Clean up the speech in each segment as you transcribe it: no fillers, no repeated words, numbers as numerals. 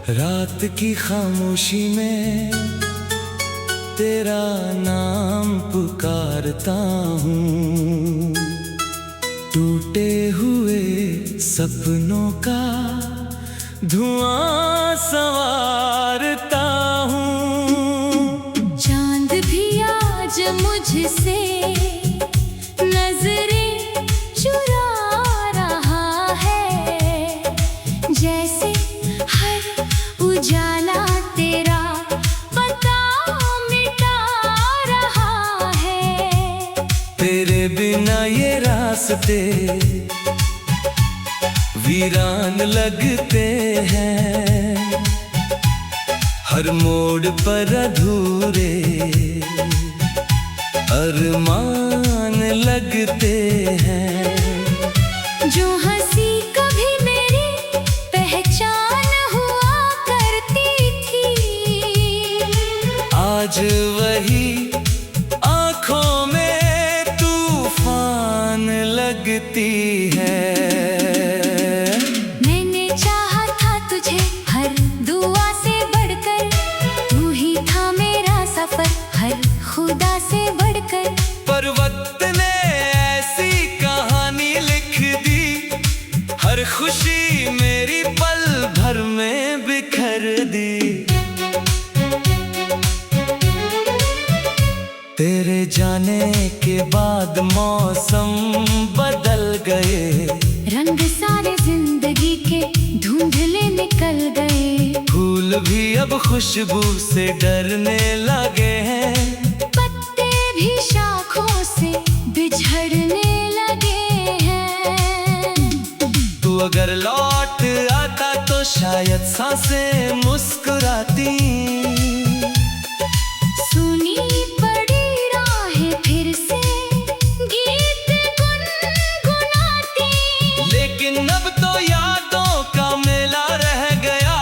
रात की खामोशी में तेरा नाम पुकारता हूँ, टूटे हुए सपनों का धुआं संवारता हूँ। चांद भी आज मुझसे नजरें चुरा रहा है, जैसे हर उजाला तेरा पता मिटा रहा है। तेरे बिना ये रास्ते वीरान लगते हैं, हर मोड़ पर अधूरे अरमान लगते हैं। जो हंसी कभी मेरी पहचान हुआ करती थी, आज वही आँखों में तूफान लगती है। मैंने चाहा था तुझे हर दुआ से बढ़कर, तू ही था मेरा सफर हर खुदा से बढ़कर। पर वक्त ने ऐसी कहानी लिख दी, हर खुशी मेरी पल भर में बिखर दी। तेरे जाने के बाद मौसम बदल गए, रंग सारे जिंदगी के धुंधले निकल गए। फूल भी अब खुशबू से डरने लगे हैं, पत्ते भी शाखों से बिछड़ने लगे हैं। तू अगर लौट आता तो शायद सांसें मुस्कुराती, सुनी पड़ी राहें फिर से गीत गुनगुनाती। लेकिन अब तो यादों का मेला रह गया,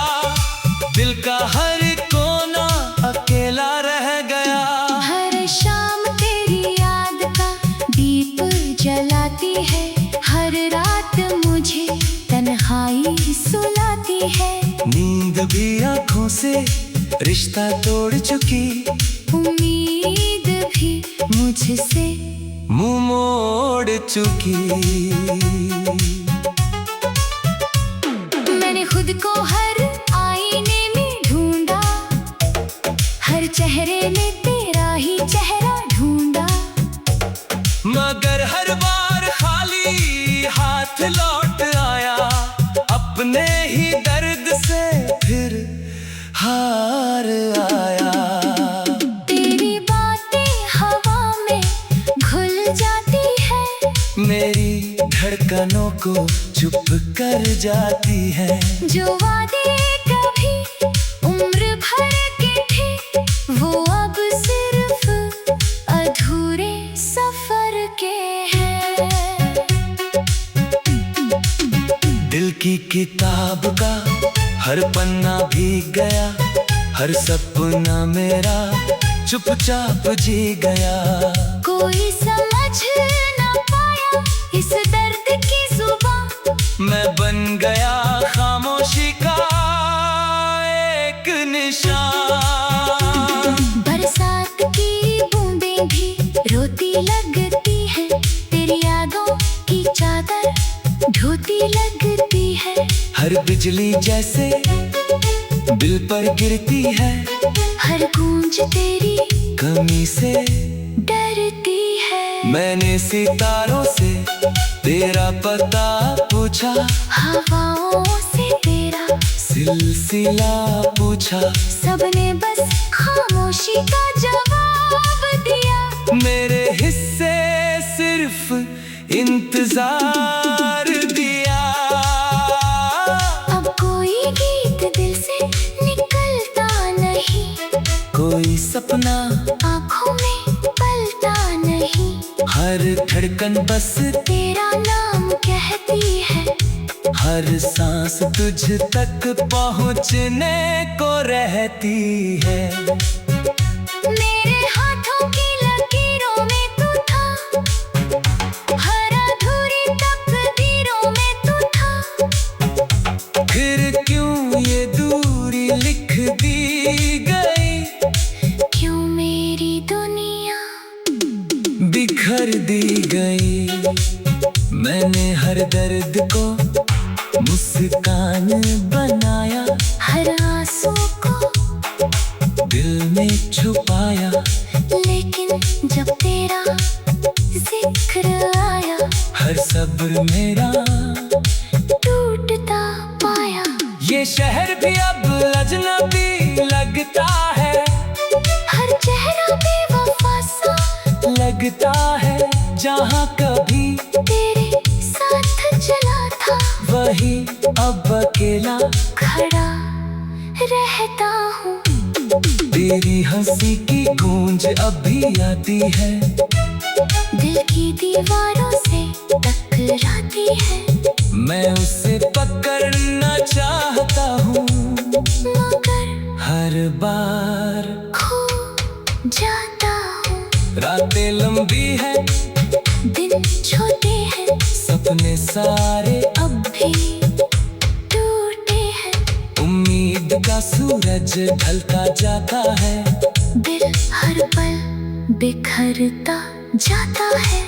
दिल का हर कोना अकेला रह गया। हर शाम तेरी याद का दीप जलाती है, हर रात मुझे तन्हाई सुलाती है। नींद भी आँखों से रिश्ता तोड़ चुकी, उम्मीद भी मुझसे मुंह मोड़ चुकी। मैंने खुद को हर आईने में ढूंढा, हर चेहरे में तेरा ही चेहरा ढूंढा। मगर हर बार खाली हाथ लौट आया, अपने ही दर्द से फिर हार आया। तेरी बातें हवा में घुल जाती है, मेरी धड़कनों को चुप कर जाती है। जो वादे कभी उम्र भर के थे, वो अब सिर्फ अधूरे सफर के हैं। दिल की किताब का हर पन्ना भीग गया, हर सपना मेरा चुपचाप जी गया। कोई समझ ना पाया इस दर्द की जुबान, मैं बन गया खामोशी का एक निशान। बरसात की बूंदें भी रोती लगती है, तेरी यादों की चादर ढोती लगती है। हर बिजली जैसे दिल पर गिरती है, हर गूंज तेरी कमी से डरती है। मैंने सितारों से तेरा पता पूछा, हवाओं से तेरा सिलसिला पूछा। सबने बस खामोशी का जवाब दिया। मेरे हिस्से सिर्फ इंतजार दिया। अब कोई गीत दिल से निकलता नहीं, कोई सपना आँखों में पलता नहीं। हर धड़कन बस तेरा नाम कहती है, हर सांस तुझ तक पहुँचने को रहती है। मेरे हाथों की लकीरों में तू था, हर अधूरी तकदीरों में तू था। फिर क्यों ये दूरी दर्द को मुस्कान बनाया, हर आंसू को दिल में छुपाया। लेकिन जब तेरा जिक्र आया, हर सब्र मेरा टूटता पाया। ये शहर भी अब अजनबी लगता है, हर चेहरा बेवफा सा लगता है। जहाँ कभी तेरे साथ चला था, वही अब अकेला खड़ा रहता हूँ। तेरी हंसी की गूंज अभी आती है, दिल की दीवारों से टकराती है। मैं उसे पकड़ना चाहता हूँ, मगर हर बार खो जाता हूँ। रातें लंबी है, दिन छोटे हैं, सपने सारे अब भी टूटे हैं। उम्मीद का सूरज ढलता जाता है, दिल हर पल बिखरता जाता है।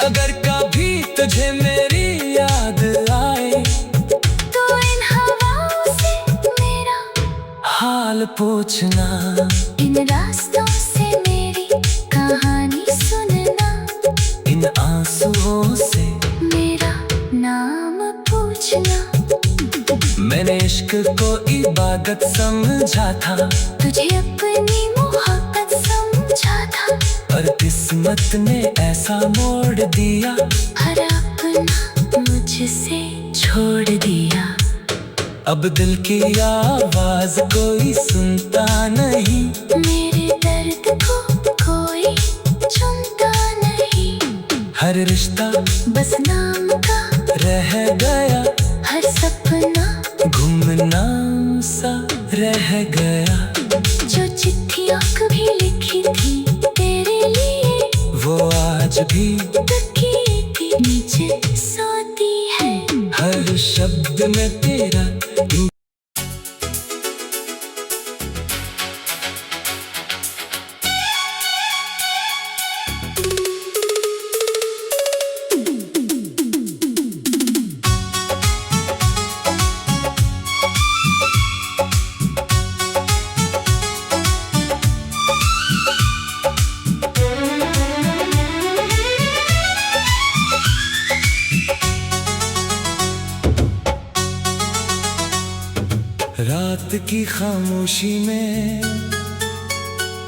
अगर कभी तुझे मेरी याद आए, तो इन हवाओं से मेरा हाल पूछना, इन रास्तों से मेरी कहानी सुनना, इन आंसुओं से मेरा नाम पूछना। मैंने इश्क को इबादत समझा था, तुझे अपनी मोहब्बत समझा था, पर किस्मत ने ऐसा मोड़ दिया, हर अपना मुझसे छोड़ दिया। अब दिल की आवाज कोई सुनता नहीं, मेरे दर्द को कोई सुनता नहीं। हर रिश्ता बस नाम का रह गया, हर सपना गुमनाम सा रह गया। जो चिट्ठियाँ कभी लिखी थी तेरे लिए, वो आज भी तकिए के नीचे सोती है। हर शब्द में तेरा रात की खामोशी में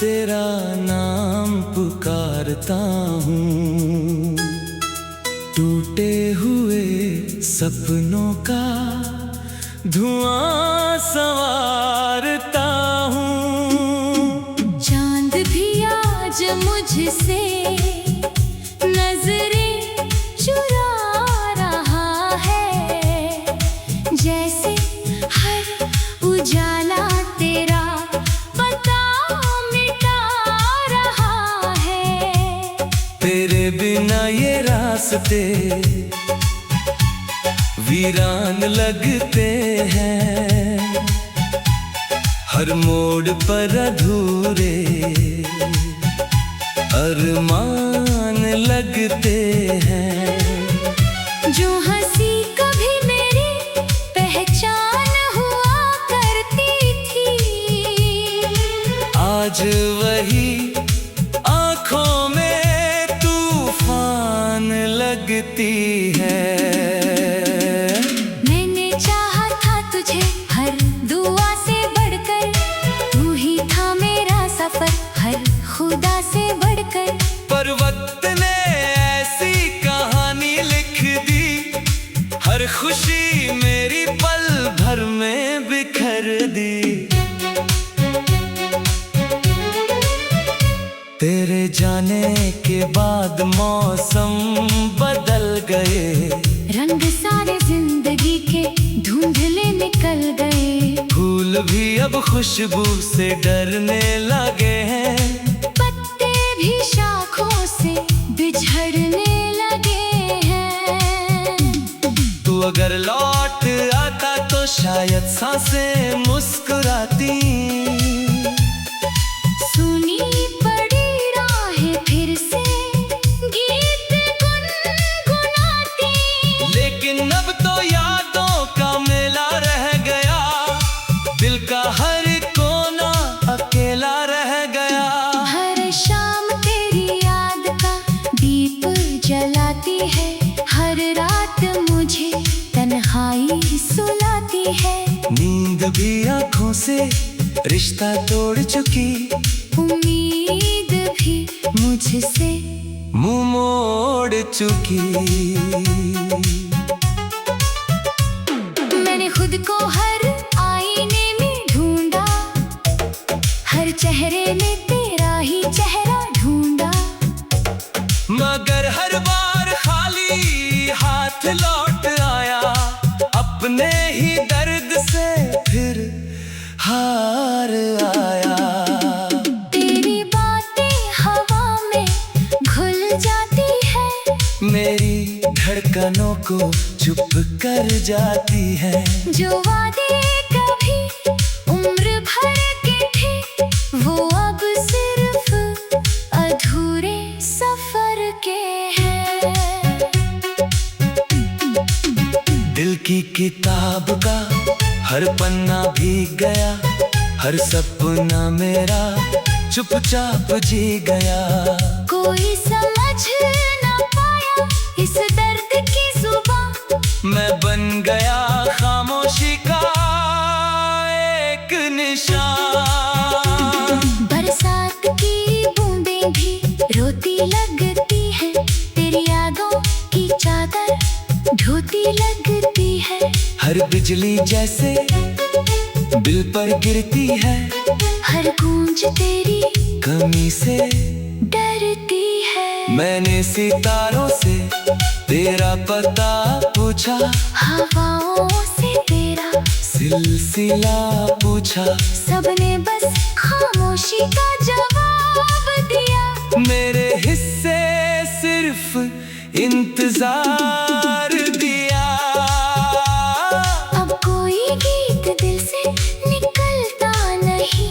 तेरा नाम पुकारता हूँ, टूटे हुए सपनों का धुआं संवारता हूँ। चांद भी आज मुझसे नजरें चुरा रहा है, जैसे हर उजाला तेरा पता मिटा रहा है। तेरे बिना ये रास्ते वीरान लगते हैं, हर मोड़ पर अधूरे अरमान लगते हैं। जो हंसी कभी मेरी पहचान हुआ करती थी, आज वही आँखों में तूफान लगती है। मैंने चाहा था तुझे हर दुआ से बढ़कर, तू ही था मेरा सफर हर खुदा से बढ़कर। पर वक्त ने ऐसी कहानी लिख दी, हर खुशी मेरी पल भर में बिखर दी। तेरे जाने के बाद मौसम बदल गए, रंग सारे जिंदगी के धुंधले निकल गए। फूल भी अब खुशबू से डरने लगे हैं, पत्ते भी शाखों से बिछड़ने लगे हैं। तू अगर लौट आता तो शायद सांसें मुस्कुराती, सुनी पड़ी राहें फिर से गीत गुनगुनाती। दिल का हर कोना अकेला रह गया। हर शाम तेरी याद का दीप जलाती है, हर रात मुझे तन्हाई सुलाती है। नींद भी आँखों से रिश्ता तोड़ चुकी, उम्मीद भी मुझसे मुंह मोड़ चुकी। मैंने खुद को हर आईने में ढूंढा, हर चेहरे में तेरा ही चेहरा ढूंढा, मगर हर बार खाली हाथ लौट आया। अपने ही दर्द से फिर हार आया। तेरी बातें हवा में घुल जाती है, मेरी धड़कनों को चुप कर जाती है। जो वादे कभी उम्र भर के थे, वो अब सिर्फ अधूरे सफर के हैं। दिल की किताब का हर पन्ना भीग गया, हर सपना मेरा चुपचाप जी गया। कोई समझ ना पाया इस दर्द की जुबान, मैं बन गया खामोशी का एक निशान। बरसात की बूंदें भी रोती लगती है, तेरी यादों की चादर ढोती लगती है। हर बिजली जैसे दिल पर गिरती है, हर गूंज तेरी कमी से डरती है। मैंने सितारों से तेरा पता पूछा, हवाओं से तेरा सिलसिला पूछा। सबने बस खामोशी का जवाब दिया। मेरे हिस्से सिर्फ इंतजार दिया। अब कोई गीत दिल से निकलता नहीं,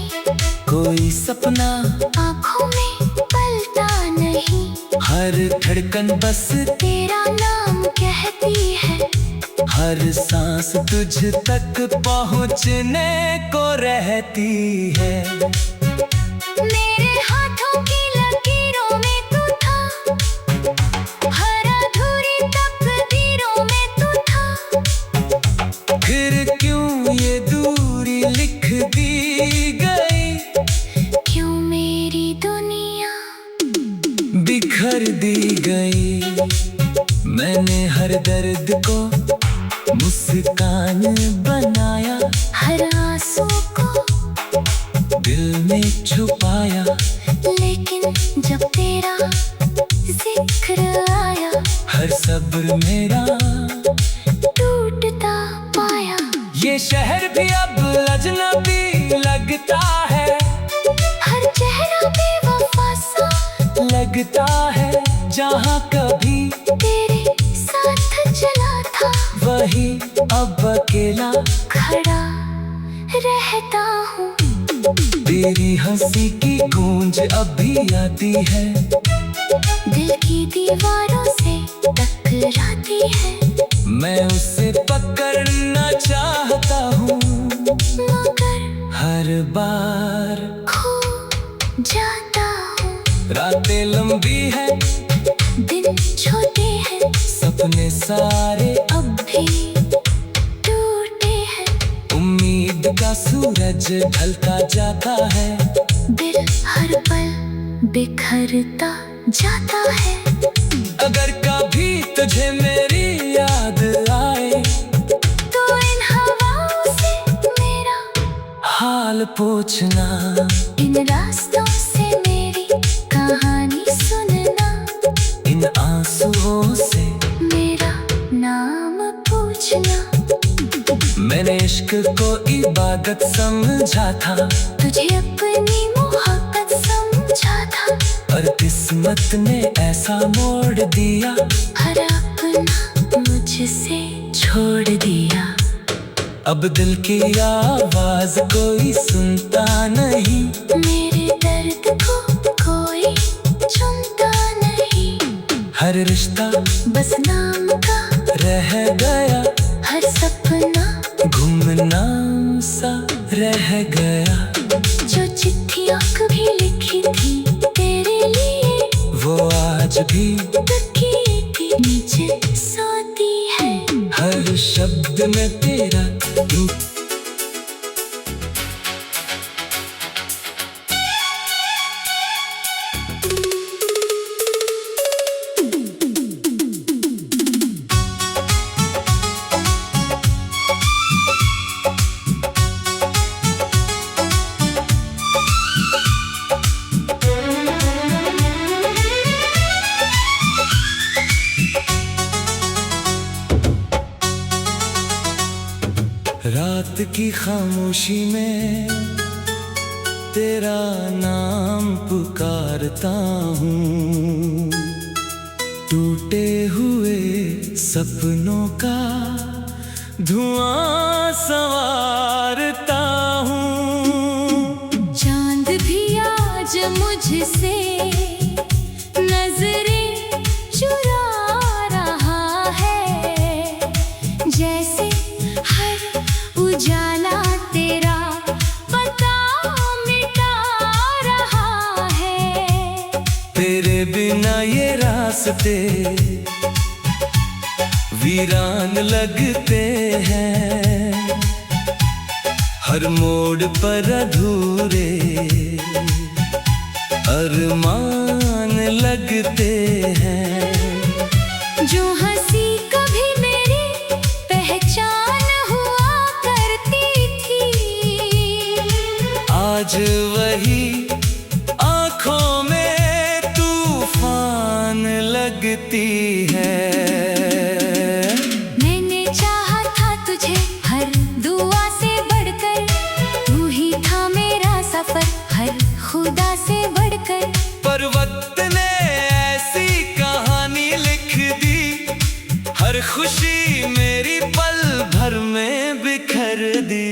कोई सपना आँखों में पलता नहीं। हर धड़कन बस तेरा नाम कहती है, हर सांस तुझ तक पहुँचने को रहती है। मेरे हाथों की लकीरों में तू था, हर अधूरी तकदीरों में तू था। फिर क्यों ये दूरी लिख दी गई, क्यों मेरी दुनिया बिखर दी गई। मैंने हर दर्द को मुस्कान बनाया, हर आंसू को दिल में छुपाया। लेकिन जब तेरा जिक्र आया, हर सब्र मेरा टूटता पाया। ये शहर भी अब अजनबी लगता है, हर चेहरा बेवफा सा लगता है। जहाँ कभी तेरे साथ चला था, वही अब अकेला खड़ा रहता हूँ। तेरी हंसी की गूंज अभी आती है, दिल की दीवारों से टकराती है। मैं उसे पकड़ना चाहता हूँ, मगर हर बार खो जाता हूँ। रातें लंबी है, दिन छोटे हैं, सपने सारे अब भी टूटे हैं। उम्मीद का सूरज ढलता जाता है, दिल हर पल बिखरता जाता है। अगर कभी तुझे मेरी याद आए, तो इन हवाओं से मेरा हाल पूछना। इन रास्तों से मेरी कहानी सुनना, इन आंसुओं से मेरा नाम पूछना। मैंने इश्क को इबादत समझा था, तुझे अपनी मोहब्बत समझा था, पर किस्मत ने ऐसा मोड़ दिया, हर अपना मुझसे छोड़ दिया। अब दिल की आवाज कोई सुनता नहीं, मेरे दर्द को कोई सुनता नहीं। हर रिश्ता बस नाम का रह गया, हर सपना गुमनाम सा रह गया। जो चिट्ठियां कभी लिखी थी तेरे लिए, वो आज भी तकिए के नीचे सोती है। हर शब्द में तेरा तू। रात की खामोशी में तेरा नाम पुकारता हूँ, टूटे हुए सपनों का धुआं संवारता हूँ। चांद भी आज मुझसे नजरें चुरा रहा है, जैसे हर उजाला तेरा पता मिटा रहा है। तेरे बिना ये रास्ते वीरान लगते हैं, हर मोड़ पर अधूरे अरमान लगते हैं। जो हंसी कभी मेरी पहचान हुआ करती थी, आज वही आंखों में तूफान लगती है। मैंने चाहा था तुझे हर दुआ से बढ़कर, तू ही था मेरा सफर हर खुदा से बढ़कर। पर वक्त ने ऐसी कहानी लिख दी, हर खुशी मेरी पल भर में बिखर दी।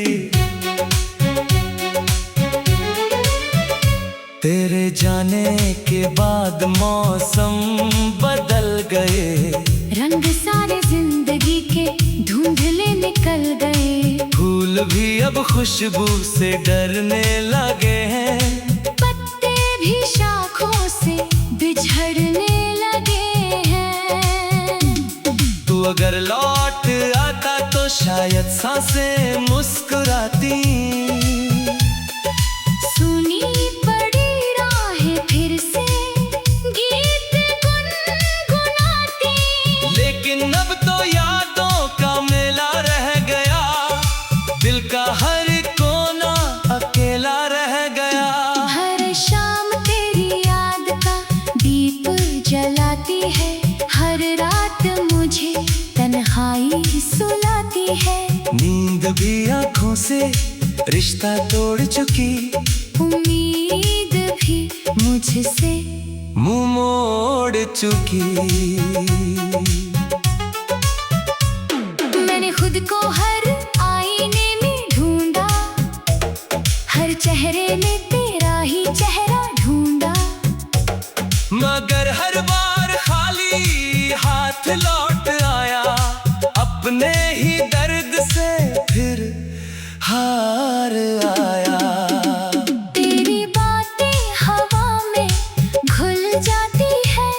तेरे जाने के बाद मौसम बदल गए, रंग सारे जिंदगी के धुंधले निकल गए। फूल भी अब खुशबू से डरने लगे हैं, पत्ते भी शाखों से बिछड़ने लगे हैं। तू अगर लौट आता तो शायद सांसें मुस्कुराती, सुनी पड़ी राहें फिर से गीत गुनगुनाती। लेकिन अब तो यादों का मेला रह गया, दिल का हर कोना अकेला रह गया। हर शाम तेरी याद का दीप जलाती है, हर रात मुझे तन्हाई सुलाती है। नींद भी आंखों से रिश्ता तोड़ चुकी, उम्मीद भी मुझसे मुंह मोड़ चुकी। मैंने खुद को हर आईने में ढूंढा, हर चेहरे में तेरा ही चेहरा ढूंढा। मगर हर बार खाली हाथ लौट आया, अपने ही दर्द से फिर हार आया। तेरी बातें हवा में घुल जाती है,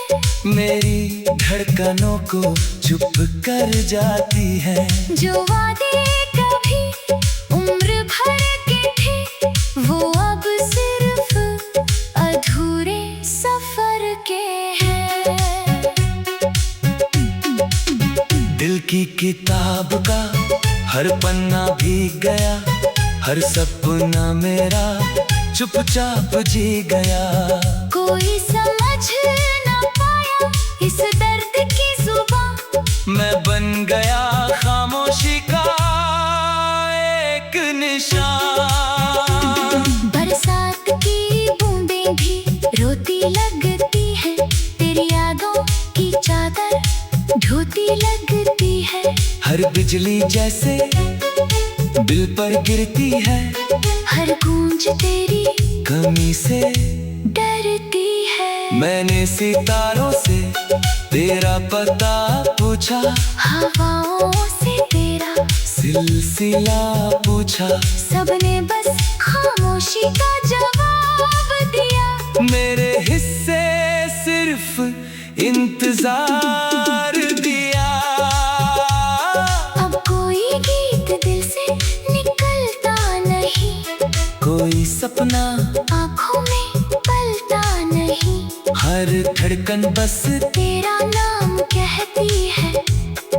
मेरी धड़कनों को चुप कर जाती है। जो वादे कभी उम्र भर के थे, वो अब सिर्फ अधूरे सफर के हैं। दिल की किताब का हर पन्ना भीग गया, हर सपना मेरा चुपचाप जी गया। कोई समझ न पाया इस दर्द की जुबान, मैं बन गया खामोशी का एक निशान। बरसात की बूंदें भी रोती लगती है, तेरी यादों की चादर ढोती लगती है। हर बिजली जैसे दिल पर गिरती है, हर गूंज तेरी कमी से डरती है। मैंने सितारों से तेरा पता पूछा, हवाओं से तेरा दिल सिला पूछा, सबने बस खामोशी का जवाब दिया। मेरे हिस्से सिर्फ इंतजार दिया। अब कोई गीत दिल से निकलता नहीं, कोई सपना आंखों में पलता नहीं। हर धड़कन बस तेरा नाम कहती है,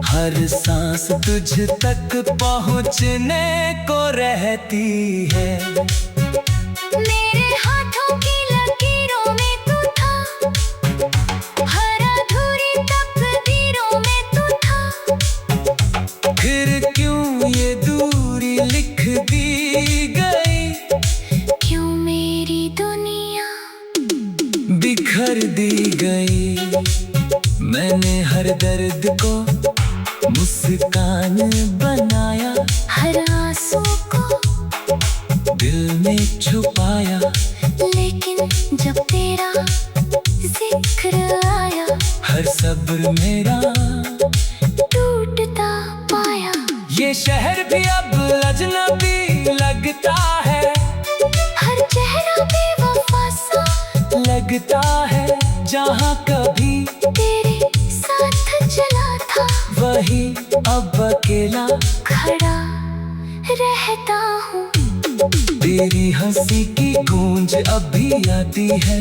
हर सांस तुझ तक पहुँचने को रहती है। मेरे हाथों की लकीरों में तू था, हर अधूरी तकदीरों में तू था। फिर क्यों ये दूरी लिख दी गई, क्यों मेरी दुनिया बिखर दी गई। मैंने हर दर्द को मुस्कान बनाया, हर आंसू को दिल में छुपाया। लेकिन जब तेरा जिक्र आया, हर सब्र मेरा टूटता पाया। ये शहर भी अब अजनबी लगता है, हर चेहरा बेवफा सा लगता है। जहाँ कभी तेरे साथ चला था, वही अब अकेला खड़ा रहता हूँ। तेरी हंसी की गूंज अभी आती है,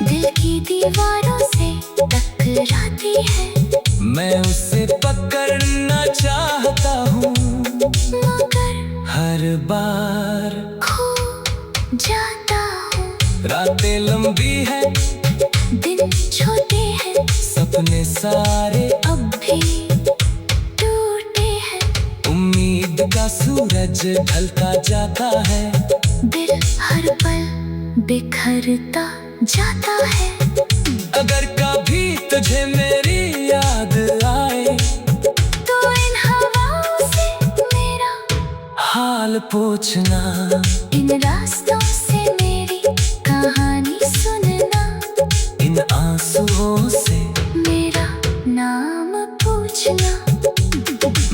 दिल की दीवारों से टकराती है। मैं उसे पकड़ना चाहता हूँ, मगर हर बार खो जाता हूँ। रातें लंबी है, दिन छोटे हैं, सपने सारे अब भी टूटे हैं। उम्मीद का सूरज ढलता जाता है, दिल हर पल बिखरता जाता है। अगर कभी तुझे मेरी याद आए, तो इन हवाओं से मेरा हाल पूछना। इन रास्तों से मेरी कहानी सुनना, इन आंसुओं से मेरा नाम पूछना।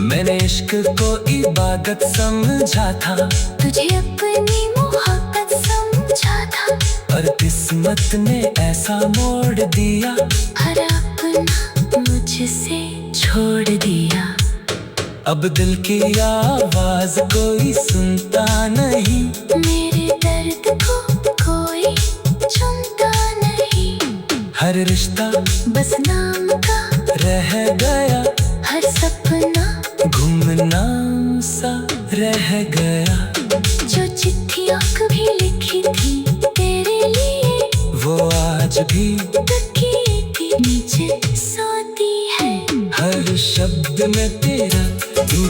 मैंने इश्क को इबादत समझा था, तुझे अपनी मोहब्बत समझा था। पर किस्मत ने ऐसा मोड़ दिया, हर अपना मुझसे छोड़ दिया। अब दिल की आवाज कोई सुनता नहीं, मेरे दर्द को कोई सुनता नहीं। हर रिश्ता बस नाम का रह गया, हर सपना गुमनाम सा रह गया। जो चिट्ठियां कभी लिखी थी तेरे लिए, वो आज भी तकिए के नीचे सोती है। हर शब्द में तेरा तू।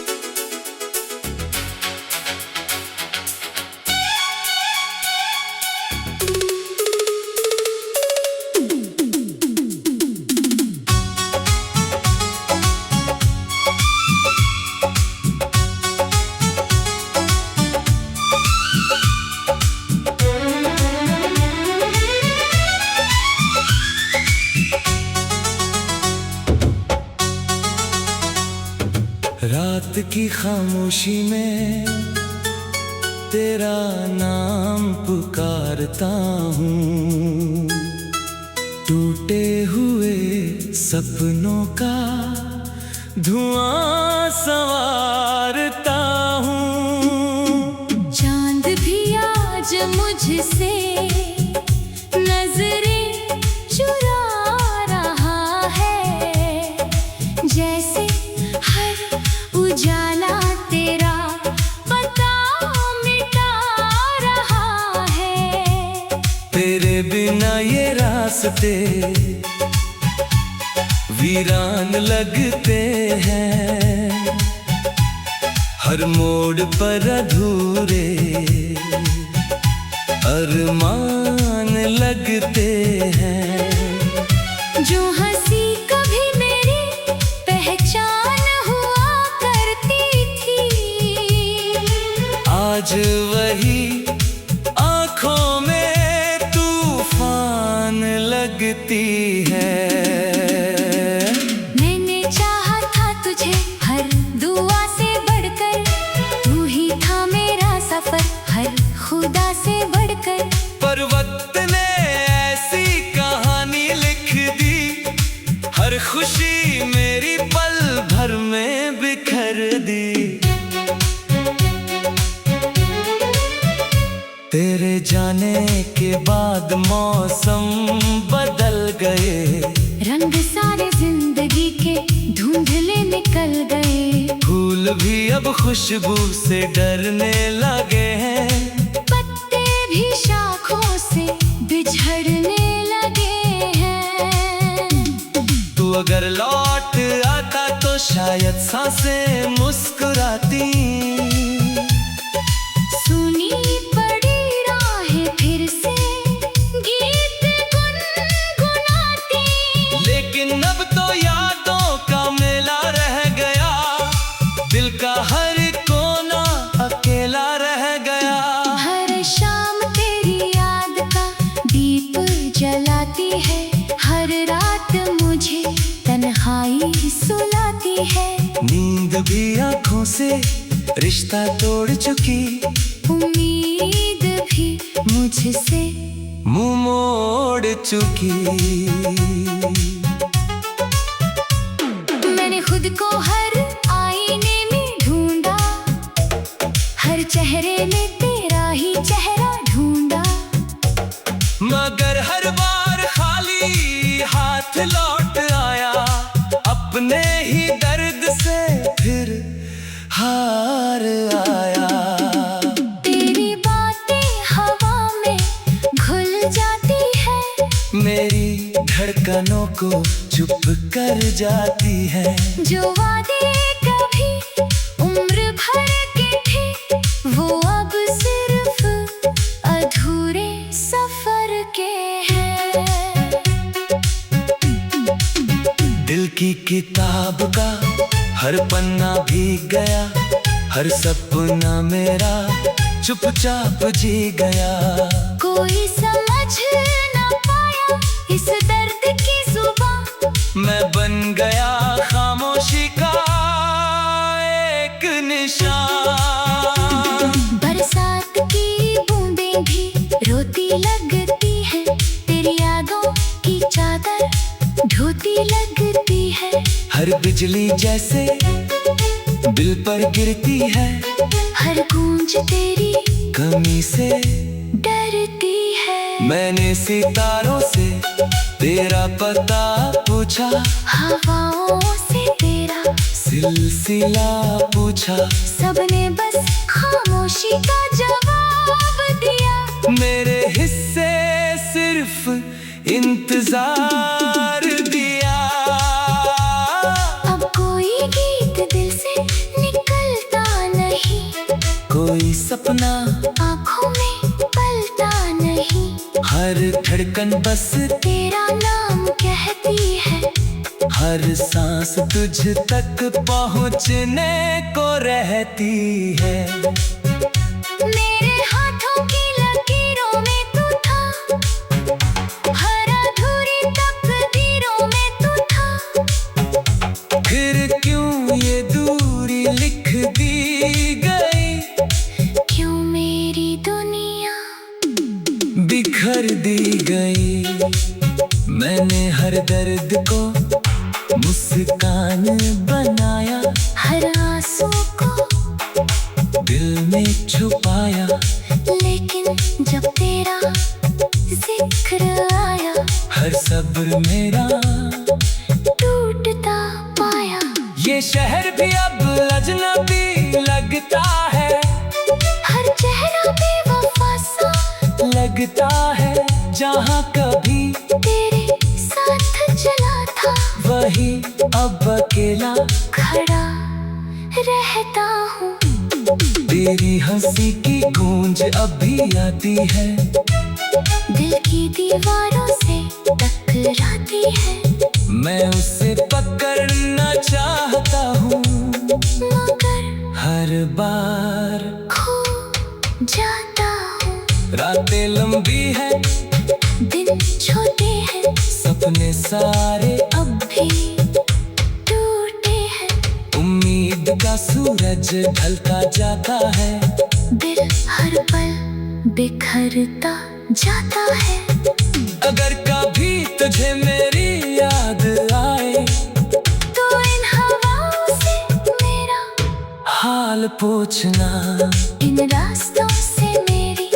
रात की खामोशी में तेरा नाम पुकारता हूँ, टूटे हुए सपनों का धुआं संवारता हूँ। चांद भी आज मुझसे नजरें चुरा रहा है, जैसे हर उजाला तेरा पता मिटा रहा है। तेरे बिना ये रास्ते वीरान लगते हैं, हर मोड़ पर अधूरे अरमान लगते हैं। जो हंसी कभी मेरी पहचान हुआ करती थी, आज वही आँखों में तूफान लगती है। मैंने चाहा था तुझे हर दुआ से बढ़ तेरे जाने के बाद मौसम बदल गए, रंग सारे जिंदगी के धुंधले निकल गए। फूल भी अब खुशबू से डरने लगे हैं, पत्ते भी शाखों से बिछड़ने लगे हैं। तू अगर लौट आता तो शायद सांसें मुस्कुराती, सुनी पड़ी राहें फिर से गीत गुनगुनाती। लेकिन अब तो यादों का मेला रह गया, दिल का हर कोना अकेला रह गया। हर शाम तेरी याद का दीप जलाती है, हर रात मुझे तन्हाई सुलाती है। नींद भी आँखों से रिश्ता तोड़ चुकी, उम्मीद भी मुझसे मुंह मोड़ चुकी। मैंने खुद को हर आईने में ढूंढा, हर चेहरे में तेरा ही चेहरा ढूंढा। मगर हर बार खाली हाथ लौट आया, अपने ही दर्द से फिर हार आया। तेरी बातें हवा में घुल जाती है, मेरी धड़कनों को चुप कर जाती है। जो वादे कभी उम्र भर के थे, वो अब सिर्फ अधूरे सफर के हैं। दिल की किताब का हर पन्ना भीग गया, हर सपना मेरा चुपचाप जी गया। कोई समझ ना पाया इस दर्द की जुबान, मैं बन गया खामोशी का एक निशान। बरसात की बूंदें भी रोती लगती है, तेरी यादों की चादर ढोती लगती है। हर बिजली जैसे दिल पर गिरती है, हर गूंज तेरी कमी से डरती है। मैंने सितारों से तेरा पता पूछा, हवाओं से तेरा सिलसिला पूछा। सबने बस खामोशी का जवाब दिया। मेरे हिस्से सिर्फ इंतजार दिया। अब कोई गीत दिल से निकलता नहीं, कोई सपना आँखों में पलता नहीं। हर धड़कन बस तेरा नाम कहती है, हर सांस तुझ तक पहुँचने को रहती है। मेरे हाथों की लकीरों में तू था, हर अधूरी तकदीरों में तू था। फिर क्यों ये दूरी लिख दी गई, क्यों मेरी दुनिया बिखर दी गई। मैंने हर दर्द को मुस्कान बनाया, हर आंसू को दिल में छुपाया। लेकिन जब तेरा जिक्र आया, हर सब्र मेरा टूटता पाया। ये शहर भी अब अजनबी लगता है, हर चेहरा बेवफा सा लगता है। जहाँ कभी तेरे साथ चला था, वही अब अकेला खड़ा रहता हूँ। तेरी हंसी की गूंज अभी आती है, दिल की दीवारों से टकराती है। मैं उसे पकड़ना चाहता हूँ, मगर हर बार खो जाता हूँ। रातें लंबी है, दिन छोटे हैं, सपने सारे अब भी टूटे हैं। उम्मीद का सूरज ढलता जाता है, दिल हर पल बिखरता जाता है। अगर कभी तुझे मेरी याद आए, तो इन हवाओं से मेरा हाल पूछना। इन रास्तों से मेरी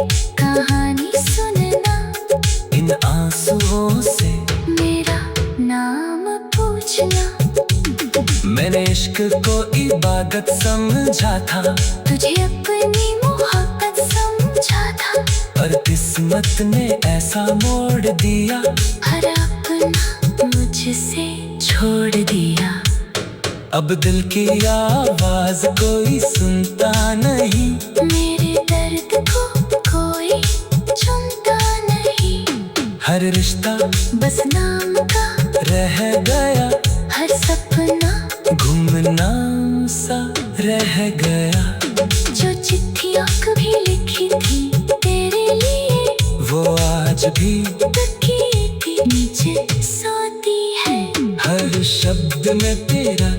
लागत समझा था, तुझे अपनी मोहब्बत समझा था, पर किस्मत ने ऐसा मोड़ दिया, हर अपना मुझसे छोड़ दिया। अब दिल की आवाज कोई सुनता नहीं, मेरे दर्द को कोई सुनता नहीं। हर रिश्ता बस नाम का रह गया, हर सपना गुमनाम सा रह गया। जो चिट्ठियाँ कभी लिखी थी तेरे लिए, वो आज भी तकिए के नीचे सोती है। हर शब्द में तेरा